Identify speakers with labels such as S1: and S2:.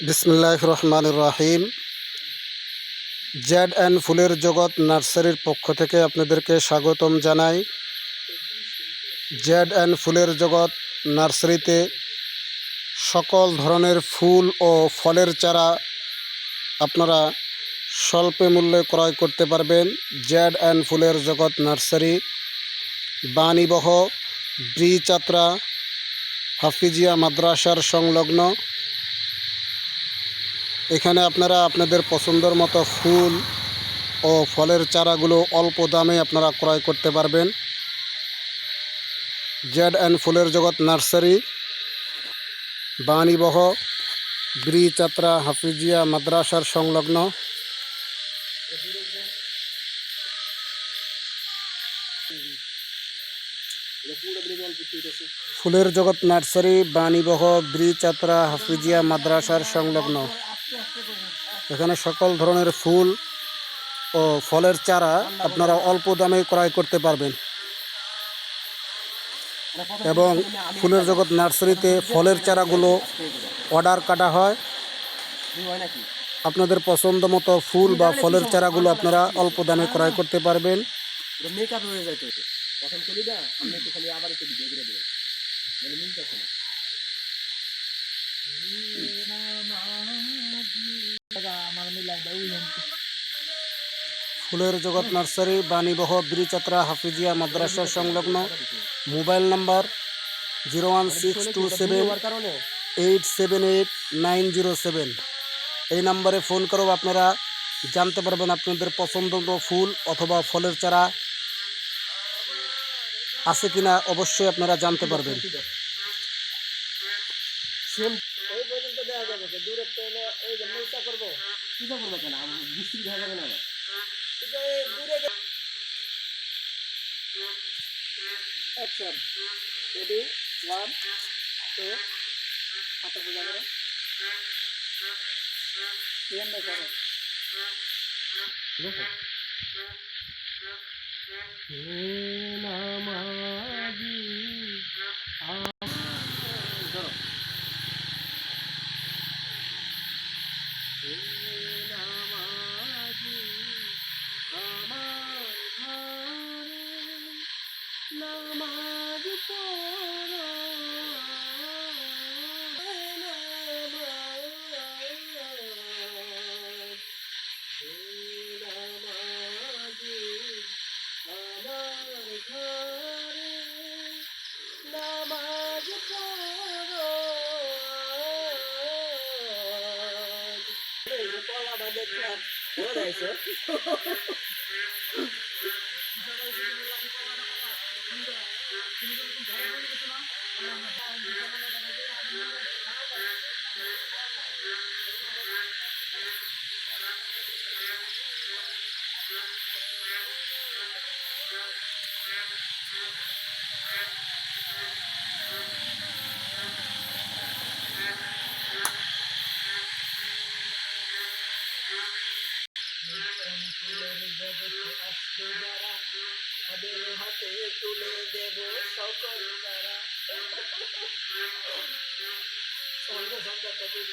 S1: বিসমিল্লাহির রহমানির রহিম। Z and ফুলের জগৎ নার্সারির পক্ষ থেকে আপনাদেরকে স্বাগতম জানাই। জেড অ্যান্ড ফুলের জগৎ নার্সারিতে সকল ধরনের ফুল ও ফলের চারা আপনারা স্বল্প মূল্যে ক্রয় করতে পারবেন। জেড অ্যান্ড ফুলের জগৎ নার্সারি, বাণীবহ ব্রিচাত্রা হাফিজিয়া মাদ্রাসার সংলগ্ন। এখানে আপনারা আপনাদের পছন্দের মতো ফুল ও ফলের চারাগুলো অল্প দামে আপনারা ক্রয় করতে পারবেন। জেড অ্যান্ড ফুলের জগৎ নার্সারি, বাণীবহ ব্রিচাত্রা হাফিজিয়া মাদ্রাসার সংলগ্ন। ফুলের জগৎ নার্সারি, বাণীবহ ব্রিচাত্রা হাফিজিয়া মাদ্রাসার সংলগ্ন। এখানে সকল ধরনের ফুল ও ফলের চারা আপনারা অল্প দামে ক্রয় করতে পারবেন। এবং ফুলের জগৎ নার্সারিতে ফলের চারাগুলো অর্ডার কাটা হয়। আপনাদের পছন্দ মতো ফুল বা ফলের চারাগুলো আপনারা অল্প দামে ক্রয় করতে পারবেন। ফুলের জগৎ নার্সারি, বাণীবহ ব্রিচাত্রা হাফিজিয়া মাদ্রাসার সংলগ্ন। Mobile number 01627878907। এই নাম্বারে ফোন করেও আপনারা জানতে পারবেন আপনাদের পছন্দ ফুল অথবা ফলের চারা আছে কিনা, অবশ্যই আপনারা জানতে পারবেন। Action. Ready? 1, 2, হাতে বোঝা করে 3 বাই 7। দেখো নামাজি ধরো নামাজি আমার ঘরে নামাজ পড়ো নামাজি আমার ঘরে নামাজ পড়ো। কলাটা দেখলাম তাদের হাতে তুলে দেব সকল তারা সঙ্গে সঙ্গে তো তুই